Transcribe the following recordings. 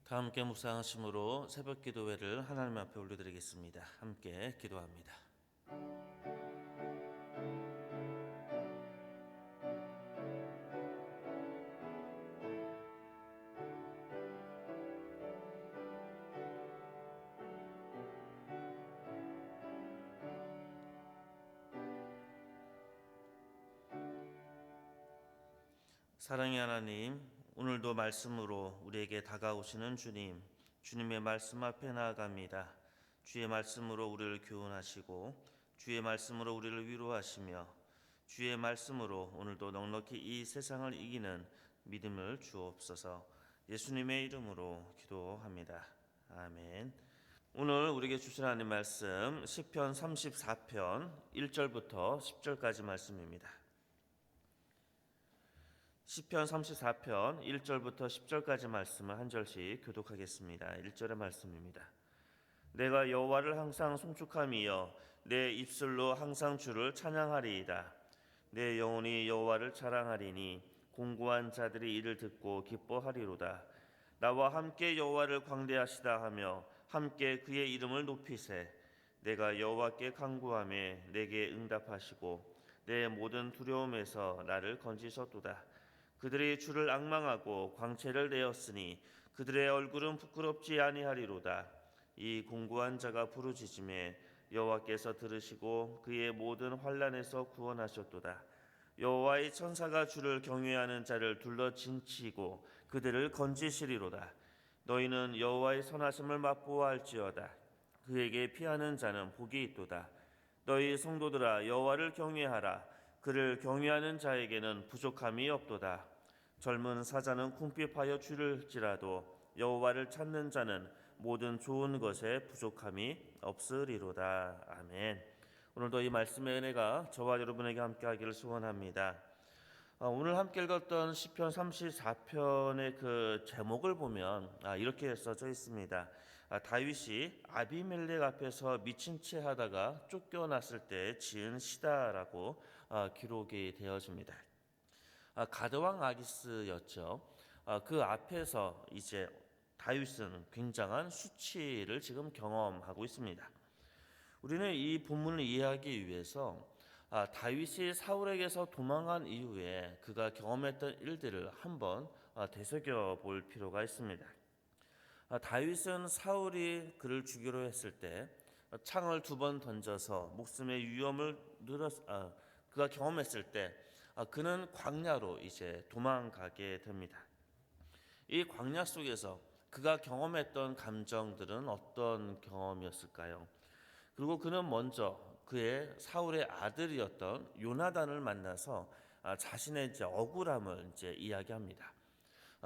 다 함께 묵상하심으로 새벽 기도회를 하나님 앞에 올려드리겠습니다. 함께 기도합니다. 사랑의 하나님, 오늘도 말씀으로 우리에게 다가오시는 주님, 주님의 말씀 앞에 나아갑니다. 주의 말씀으로 우리를 교훈하시고 주의 말씀으로 우리를 위로하시며 주의 말씀으로 오늘도 넉넉히 이 세상을 이기는 믿음을 주옵소서. 예수님의 이름으로 기도합니다. 아멘. 오늘 우리에게 주신 하나님 말씀 시편 34편 1절부터 10절까지 말씀입니다. 시편 34편 1절부터 10절까지 말씀을 한 절씩 교독하겠습니다. 1절의 말씀입니다. 내가 여호와를 항상 송축함이여 내 입술로 항상 주를 찬양하리이다. 내 영혼이 여호와를 자랑하리니 공고한 자들이 이를 듣고 기뻐하리로다. 나와 함께 여호와를 광대하시다 하며 함께 그의 이름을 높이세. 내가 여호와께 간구하매 내게 응답하시고 내 모든 두려움에서 나를 건지셨도다. 그들이 주를 앙망하고 광채를 내었으니 그들의 얼굴은 부끄럽지 아니하리로다. 이 공고한 자가 부르짖음에 여호와께서 들으시고 그의 모든 환난에서 구원하셨도다. 여호와의 천사가 주를 경외하는 자를 둘러 진치고 그들을 건지시리로다. 너희는 여호와의 선하심을 맛보아할지어다. 그에게 피하는 자는 복이 있도다. 너희 성도들아 여호와를 경외하라. 그를 경외하는 자에게는 부족함이 없도다. 젊은 사자는 궁핍하여 줄일지라도 여호와를 찾는 자는 모든 좋은 것에 부족함이 없으리로다. 아멘. 오늘도 이 말씀의 은혜가 저와 여러분에게 함께하기를 소원합니다. 오늘 함께 읽었던 시편 34편의 그 제목을 보면 이렇게 써져 있습니다. 다윗이 아비멜렉 앞에서 미친 채 하다가 쫓겨났을 때 지은 시다라고 기록이 되어집니다. 가드왕 아기스였죠. 그 앞에서 이제 다윗은 굉장한 수치를 지금 경험하고 있습니다. 우리는 이 본문을 이해하기 위해서 다윗이 사울에게서 도망한 이후에 그가 경험했던 일들을 한번 되새겨 볼 필요가 있습니다. 다윗은 사울이 그를 죽이려 했을 때 창을 2번 던져서 목숨의 위험을 그가 경험했을 때 그는 광야로 이제 도망가게 됩니다. 이 광야 속에서 그가 경험했던 감정들은 어떤 경험이었을까요? 그리고 그는 먼저 그의 사울의 아들이었던 요나단을 만나서 자신의 이제 억울함을 이제 이야기합니다.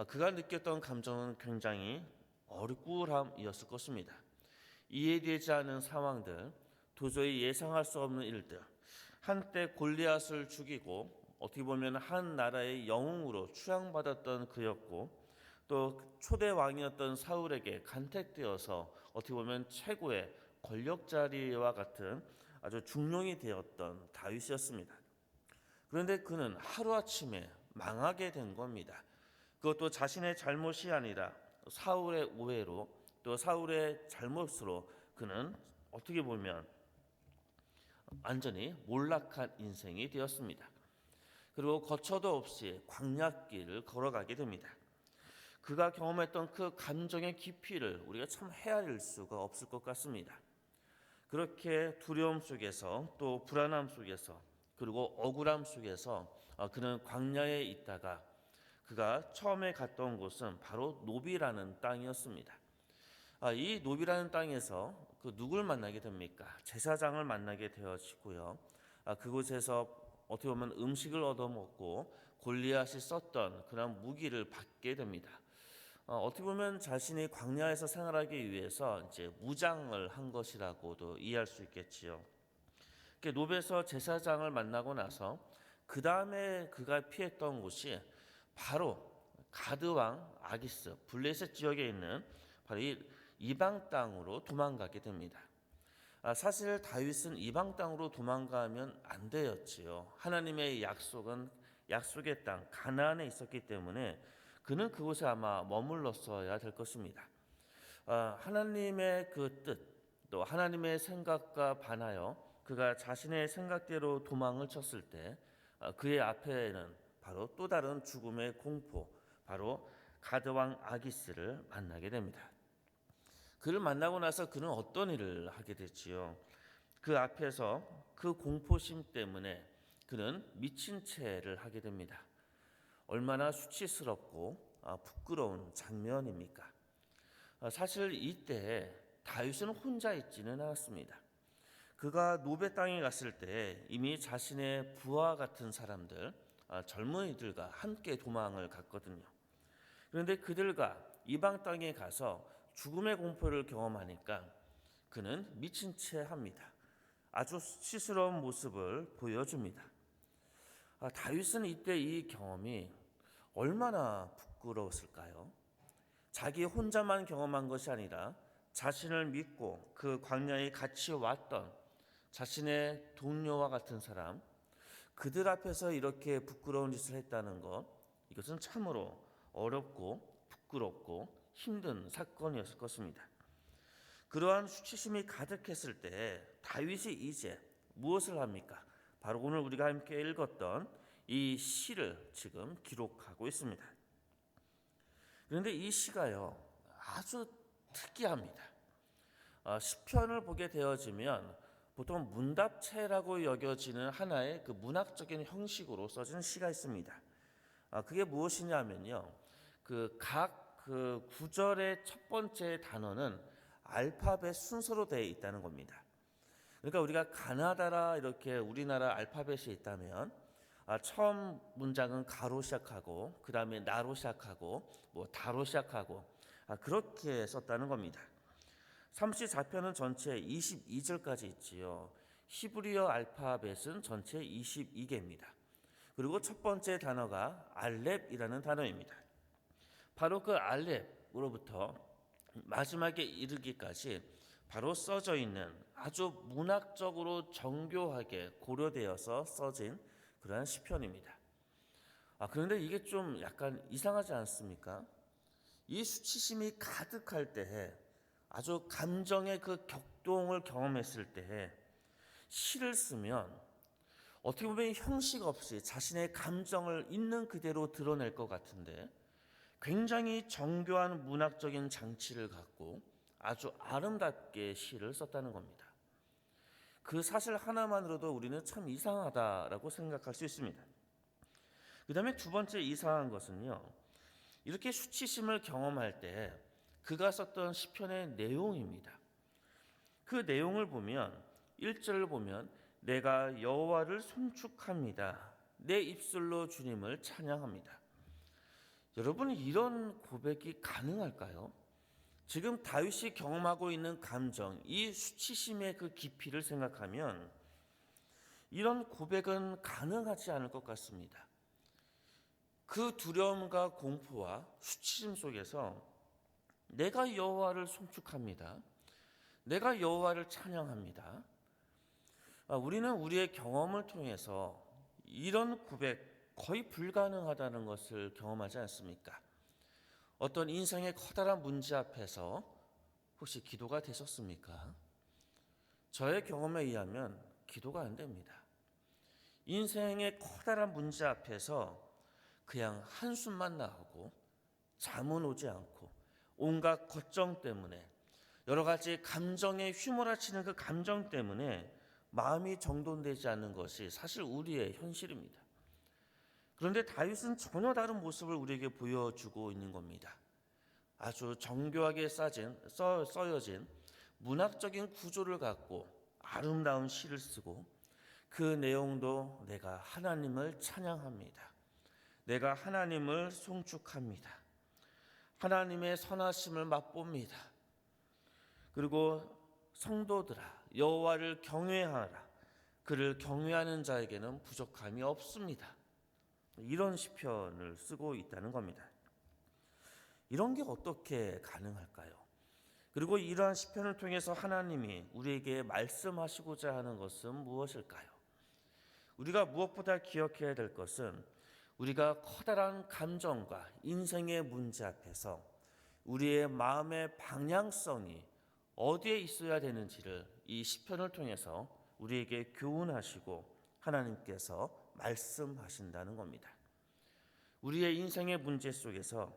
그가 느꼈던 감정은 굉장히 어리꾸람이었을 것입니다. 이해되지 않은 상황들, 도저히 예상할 수 없는 일들, 한때 골리앗을 죽이고 어떻게 보면 한 나라의 영웅으로 추앙받았던 그였고 또 초대 왕이었던 사울에게 간택되어서 어떻게 보면 최고의 권력 자리와 같은 아주 중용이 되었던 다윗이었습니다. 그런데 그는 하루아침에 망하게 된 겁니다. 그것도 자신의 잘못이 아니라 사울의 오해로 또 사울의 잘못으로 그는 어떻게 보면 완전히 몰락한 인생이 되었습니다. 그리고 거처도 없이 광야길을 걸어가게 됩니다. 그가 경험했던 그 감정의 깊이를 우리가 참 헤아릴 수가 없을 것 같습니다. 그렇게 두려움 속에서 또 불안함 속에서 그리고 억울함 속에서 그는 광야에 있다가 그가 처음에 갔던 곳은 바로 노비라는 땅이었습니다. 이 노비라는 땅에서 그 누굴 만나게 됩니까? 제사장을 만나게 되어지고요. 그곳에서 어떻게 보면 음식을 얻어먹고 골리앗이 썼던 그런 무기를 받게 됩니다. 어떻게 보면 자신이 광야에서 생활하기 위해서 이제 무장을 한 것이라고도 이해할 수 있겠지요. 노베에서 제사장을 만나고 나서 그 다음에 그가 피했던 곳이 바로 가드왕 아기스 블레셋 지역에 있는 바로 이 이방 땅으로 도망가게 됩니다. 사실 다윗은 이방 땅으로 도망가면 안 되었지요. 하나님의 약속은 약속의 땅 가나안에 있었기 때문에 그는 그곳에 아마 머물렀어야 될 것입니다. 하나님의 그 뜻, 또 하나님의 생각과 반하여 그가 자신의 생각대로 도망을 쳤을 때 그의 앞에는 바로 또 다른 죽음의 공포, 바로 가드왕 아기스를 만나게 됩니다. 그를 만나고 나서 그는 어떤 일을 하게 됐지요? 그 앞에서 그 공포심 때문에 그는 미친 채를 하게 됩니다. 얼마나 수치스럽고 부끄러운 장면입니까? 사실 이때 다윗은 혼자 있지는 않았습니다. 그가 노베 땅에 갔을 때 이미 자신의 부하 같은 사람들, 젊은이들과 함께 도망을 갔거든요. 그런데 그들과 이방 땅에 가서 죽음의 공포를 경험하니까 그는 미친 채 합니다. 아주 수치스러운 모습을 보여줍니다. 다윗은 이때 이 경험이 얼마나 부끄러웠을까요? 자기 혼자만 경험한 것이 아니라 자신을 믿고 그 광야에 같이 왔던 자신의 동료와 같은 사람, 그들 앞에서 이렇게 부끄러운 짓을 했다는 것, 이것은 참으로 어렵고 부끄럽고 힘든 사건이었을 것입니다. 그러한 수치심이 가득했을 때 다윗이 이제 무엇을 합니까? 바로 오늘 우리가 함께 읽었던 이 시를 지금 기록하고 있습니다. 그런데 이 시가요, 아주 특이합니다. 시편을 보게 되어지면 보통 문답체라고 여겨지는 하나의 그 문학적인 형식으로 써진 시가 있습니다. 그게 무엇이냐면요, 각 구절의 첫 번째 단어는 알파벳 순서로 되어 있다는 겁니다. 그러니까 우리가 가나다라 이렇게 우리나라 알파벳이 있다면 처음 문장은 가로 시작하고 그 다음에 나로 시작하고 뭐 다로 시작하고 그렇게 썼다는 겁니다. 34편은 전체 22절까지 있지요. 히브리어 알파벳은 전체 22개입니다. 그리고 첫 번째 단어가 알렙이라는 단어입니다. 바로 그 알렙으로부터 마지막에 이르기까지 바로 써져 있는 아주 문학적으로 정교하게 고려되어서 써진 그러한 시편입니다. 그런데 이게 좀 약간 이상하지 않습니까? 이 수치심이 가득할 때에 아주 감정의 그 격동을 경험했을 때에 시를 쓰면 어떻게 보면 형식 없이 자신의 감정을 있는 그대로 드러낼 것 같은데 굉장히 정교한 문학적인 장치를 갖고 아주 아름답게 시를 썼다는 겁니다. 그 사실 하나만으로도 우리는 참 이상하다라고 생각할 수 있습니다. 그 다음에 두 번째 이상한 것은요, 이렇게 수치심을 경험할 때 그가 썼던 시편의 내용입니다. 그 내용을 보면 1절을 보면 내가 여호와를 송축합니다. 내 입술로 주님을 찬양합니다. 여러분, 이런 고백이 가능할까요? 지금 다윗이 경험하고 있는 감정, 이 수치심의 그 깊이를 생각하면 이런 고백은 가능하지 않을 것 같습니다. 그 두려움과 공포와 수치심 속에서 내가 여호와를 송축합니다. 내가 여호와를 찬양합니다. 우리는 우리의 경험을 통해서 이런 고백 거의 불가능하다는 것을 경험하지 않습니까? 어떤 인생의 커다란 문제 앞에서 혹시 기도가 되셨습니까? 저의 경험에 의하면 기도가 안 됩니다. 인생의 커다란 문제 앞에서 그냥 한숨만 나오고 잠은 오지 않고 온갖 걱정 때문에 여러 가지 감정에 휘몰아치는 그 감정 때문에 마음이 정돈되지 않는 것이 사실 우리의 현실입니다. 그런데 다윗은 전혀 다른 모습을 우리에게 보여주고 있는 겁니다. 아주 정교하게 써여진 문학적인 구조를 갖고 아름다운 시를 쓰고 그 내용도 내가 하나님을 찬양합니다. 내가 하나님을 송축합니다. 하나님의 선하심을 맛봅니다. 그리고 성도들아 여호와를 경외하라. 그를 경외하는 자에게는 부족함이 없습니다. 이런 시편을 쓰고 있다는 겁니다. 이런 게 어떻게 가능할까요? 그리고 이러한 시편을 통해서 하나님이 우리에게 말씀하시고자 하는 것은 무엇일까요? 우리가 무엇보다 기억해야 될 것은 우리가 커다란 감정과 인생의 문제 앞에서 우리의 마음의 방향성이 어디에 있어야 되는지를 이 시편을 통해서 우리에게 교훈하시고 하나님께서 말씀하신다는 겁니다. 우리의 인생의 문제 속에서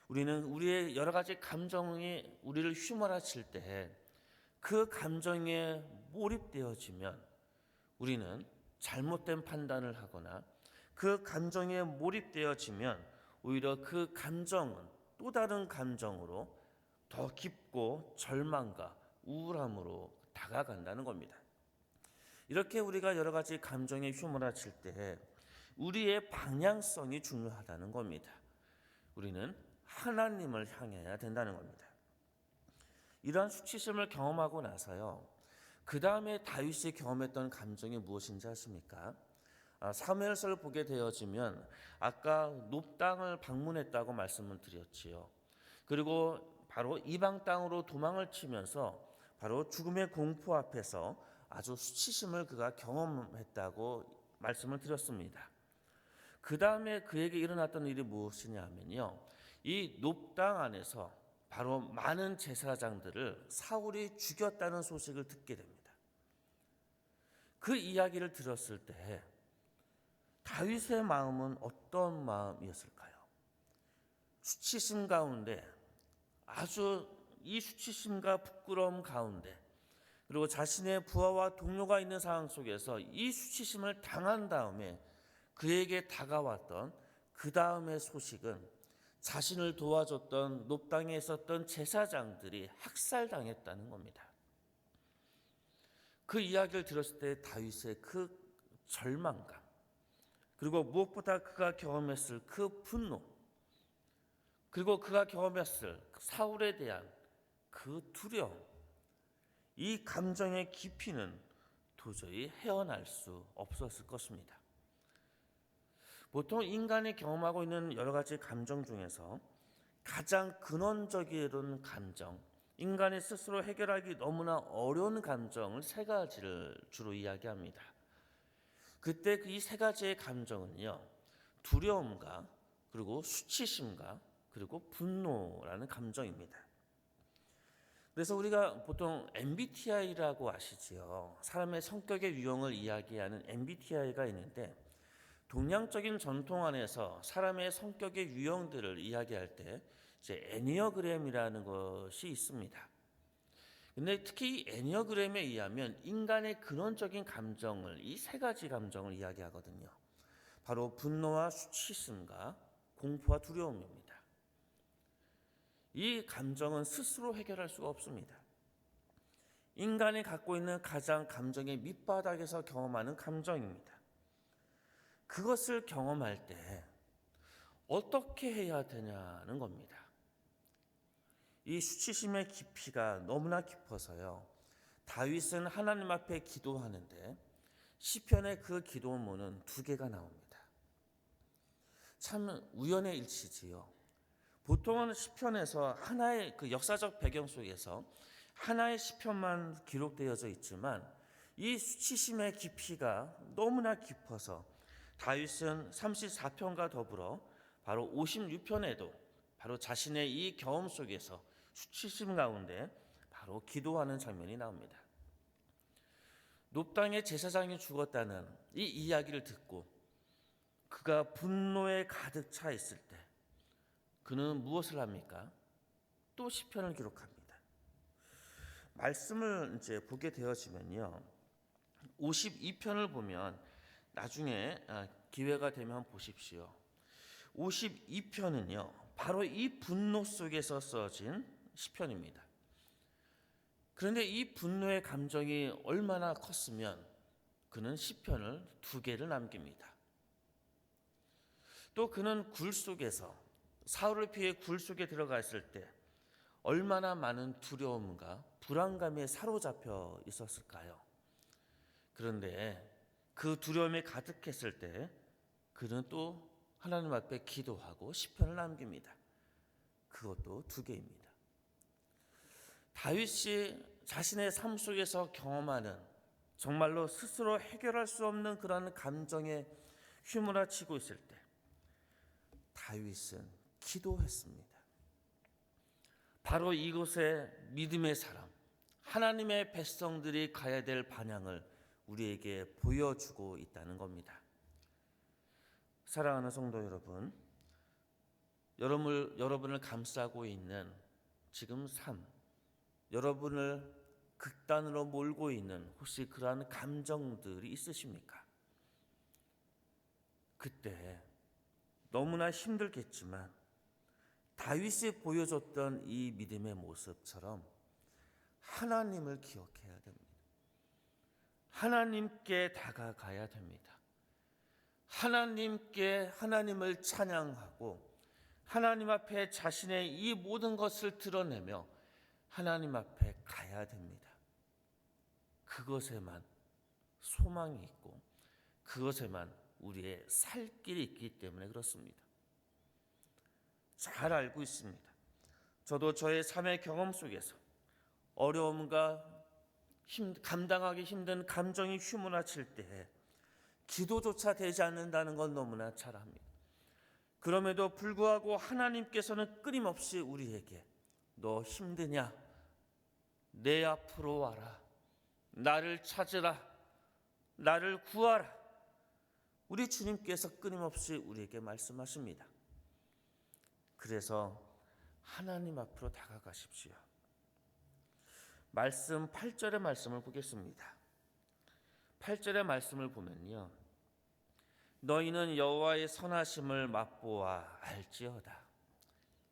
우리는 우리의 여러 가지 감정이 우리를 휘몰아칠 때 그 감정에 몰입되어지면 우리는 잘못된 판단을 하거나 그 감정에 몰입되어지면 오히려 그 감정은 또 다른 감정으로 더 깊고 절망과 우울함으로 다가간다는 겁니다. 이렇게 우리가 여러 가지 감정에 휘몰아칠 때 우리의 방향성이 중요하다는 겁니다. 우리는 하나님을 향해야 된다는 겁니다. 이러한 수치심을 경험하고 나서요, 그 다음에 다윗이 경험했던 감정이 무엇인지 아십니까? 사무엘서를 보게 되어지면 아까 놋땅을 방문했다고 말씀을 드렸지요. 그리고 바로 이방 땅으로 도망을 치면서 바로 죽음의 공포 앞에서 아주 수치심을 그가 경험했다고 말씀을 드렸습니다. 그 다음에 그에게 일어났던 일이 무엇이냐면요, 이 놋땅 안에서 바로 많은 제사장들을 사울이 죽였다는 소식을 듣게 됩니다. 그 이야기를 들었을 때 다윗의 마음은 어떤 마음이었을까요? 수치심 가운데, 아주 이 수치심과 부끄러움 가운데, 그리고 자신의 부하와 동료가 있는 상황 속에서 이 수치심을 당한 다음에 그에게 다가왔던 그 다음의 소식은 자신을 도와줬던 놋땅에 있었던 제사장들이 학살당했다는 겁니다. 그 이야기를 들었을 때 다윗의 그 절망감, 그리고 무엇보다 그가 경험했을 그 분노, 그리고 그가 경험했을 사울에 대한 그 두려움, 이 감정의 깊이는 도저히 헤어날 수 없었을 것입니다. 보통 인간이 경험하고 있는 여러 가지 감정 중에서 가장 근원적인 감정, 인간이 스스로 해결하기 너무나 어려운 감정을 세 가지를 주로 이야기합니다. 그때 이 세 가지의 감정은요, 두려움과 그리고 수치심과 그리고 분노라는 감정입니다. 그래서 우리가 보통 MBTI라고 아시지요. 사람의 성격의 유형을 이야기하는 MBTI가 있는데, 동양적인 전통 안에서 사람의 성격의 유형들을 이야기할 때 이제 애니어그램이라는 것이 있습니다. 근데 특히 이 애니어그램에 의하면 인간의 근원적인 감정을, 이 세 가지 감정을 이야기하거든요. 바로 분노와 수치심과 공포와 두려움입니다. 이 감정은 스스로 해결할 수가 없습니다. 인간이 갖고 있는 가장 감정의 밑바닥에서 경험하는 감정입니다. 그것을 경험할 때 어떻게 해야 되냐는 겁니다. 이 수치심의 깊이가 너무나 깊어서요, 다윗은 하나님 앞에 기도하는데 시편의 그 기도문은 두 개가 나옵니다. 참 우연의 일치지요. 보통은 시편에서 하나의 그 역사적 배경 속에서 하나의 시편만 기록되어져 있지만 이 수치심의 깊이가 너무나 깊어서 다윗은 34편과 더불어 바로 56편에도 바로 자신의 이 경험 속에서 수치심 가운데 바로 기도하는 장면이 나옵니다. 놋땅의 제사장이 죽었다는 이 이야기를 듣고 그가 분노에 가득 차 있을 때 그는 무엇을 합니까? 또 시편을 기록합니다. 말씀을 이제 보게 되어지면요, 52편을 보면 나중에 기회가 되면 보십시오. 52편은요, 바로 이 분노 속에서 써진 시편입니다. 그런데 이 분노의 감정이 얼마나 컸으면 그는 시편을 두 개를 남깁니다. 또 그는 굴 속에서, 사울을 피해 굴 속에 들어가 있을 때 얼마나 많은 두려움과 불안감에 사로잡혀 있었을까요? 그런데 그 두려움이 가득했을 때 그는 또 하나님 앞에 기도하고 시편을 남깁니다. 그것도 두 개입니다. 다윗이 자신의 삶 속에서 경험하는 정말로 스스로 해결할 수 없는 그런 감정에 휘몰아치고 있을 때 다윗은 기도했습니다. 바로 이곳에 믿음의 사람, 하나님의 백성들이 가야 될 방향을 우리에게 보여주고 있다는 겁니다. 사랑하는 성도 여러분, 여러분을 감싸고 있는 지금 삶, 여러분을 극단으로 몰고 있는 혹시 그러한 감정들이 있으십니까? 그때 너무나 힘들겠지만 다윗이 보여줬던 이 믿음의 모습처럼 하나님을 기억해야 됩니다. 하나님께 다가가야 됩니다. 하나님을 찬양하고 하나님 앞에 자신의 이 모든 것을 드러내며 하나님 앞에 가야 됩니다. 그것에만 소망이 있고 그것에만 우리의 살 길이 있기 때문에 그렇습니다. 잘 알고 있습니다. 저도 저의 삶의 경험 속에서 어려움과 감당하기 힘든 감정이 휘몰아칠 때에 기도조차 되지 않는다는 건 너무나 잘 압니다. 그럼에도 불구하고 하나님께서는 끊임없이 우리에게 너 힘드냐? 내 앞으로 와라. 나를 찾으라. 나를 구하라. 우리 주님께서 끊임없이 우리에게 말씀하십니다. 그래서 하나님 앞으로 다가가십시오. 말씀 8절의 말씀을 보겠습니다. 8절의 말씀을 보면요, 너희는 여호와의 선하심을 맛보아 알지어다.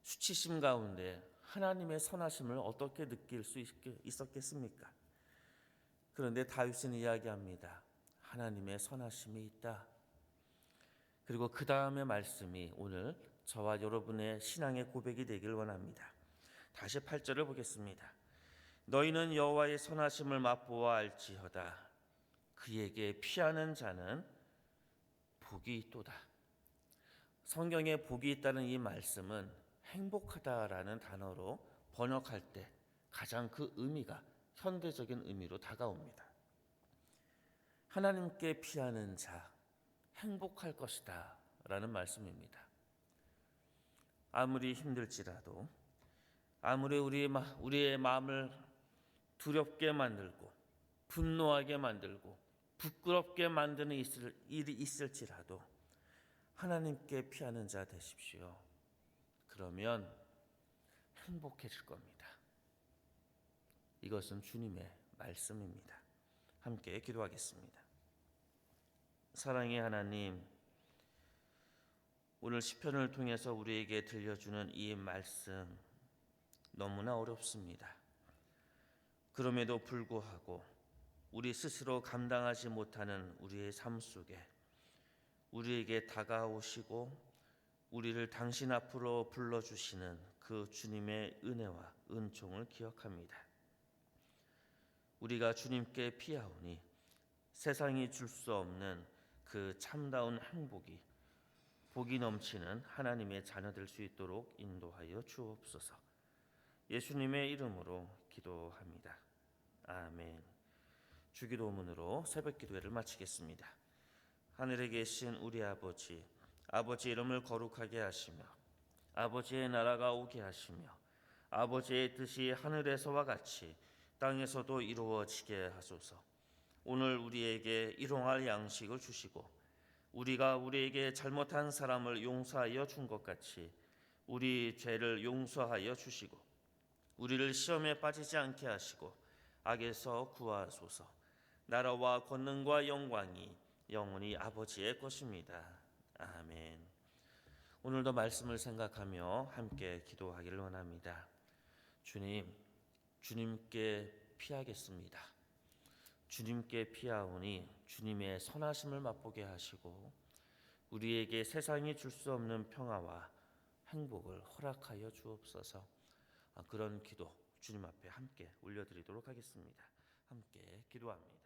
수치심 가운데 하나님의 선하심을 어떻게 느낄 수 있었겠습니까? 그런데 다윗은 이야기합니다. 하나님의 선하심이 있다. 그리고 그 다음의 말씀이 오늘 저와 여러분의 신앙의 고백이 되길 원합니다. 다시 8절을 보겠습니다. 너희는 여호와의 선하심을 맛보아 알지어다. 그에게 피하는 자는 복이 있도다. 성경에 복이 있다는 이 말씀은 행복하다라는 단어로 번역할 때 가장 그 의미가 현대적인 의미로 다가옵니다. 하나님께 피하는 자 행복할 것이다 라는 말씀입니다. 아무리 힘들지라도 아무리 우리의 마음을 두렵게 만들고 분노하게 만들고 부끄럽게 만드는 일이 있을지라도 하나님께 피하는 자 되십시오. 그러면 행복해질 겁니다. 이것은 주님의 말씀입니다. 함께 기도하겠습니다. 사랑의 하나님, 오늘 시편을 통해서 우리에게 들려주는 이 말씀 너무나 어렵습니다. 그럼에도 불구하고 우리 스스로 감당하지 못하는 우리의 삶 속에 우리에게 다가오시고 우리를 당신 앞으로 불러주시는 그 주님의 은혜와 은총을 기억합니다. 우리가 주님께 피하오니 세상이 줄 수 없는 그 참다운 행복이 복이 넘치는 하나님의 자녀 될 수 있도록 인도하여 주옵소서. 예수님의 이름으로 기도합니다. 아멘. 주기도문으로 새벽 기도회를 마치겠습니다. 하늘에 계신 우리 아버지, 아버지의 이름을 거룩하게 하시며 아버지의 나라가 오게 하시며 아버지의 뜻이 하늘에서와 같이 땅에서도 이루어지게 하소서. 오늘 우리에게 일용할 양식을 주시고 우리가 우리에게 잘못한 사람을 용서하여 준 것 같이 우리 죄를 용서하여 주시고 우리를 시험에 빠지지 않게 하시고 악에서 구하소서. 나라와 권능과 영광이 영원히 아버지의 것입니다. 아멘. 오늘도 말씀을 생각하며 함께 기도하기를 원합니다. 주님께 피하겠습니다. 주님께 피하오니 주님의 선하심을 맛보게 하시고 우리에게 세상이 줄 수 없는 평화와 행복을 허락하여 주옵소서. 그런 기도 주님 앞에 함께 올려드리도록 하겠습니다. 함께 기도합니다.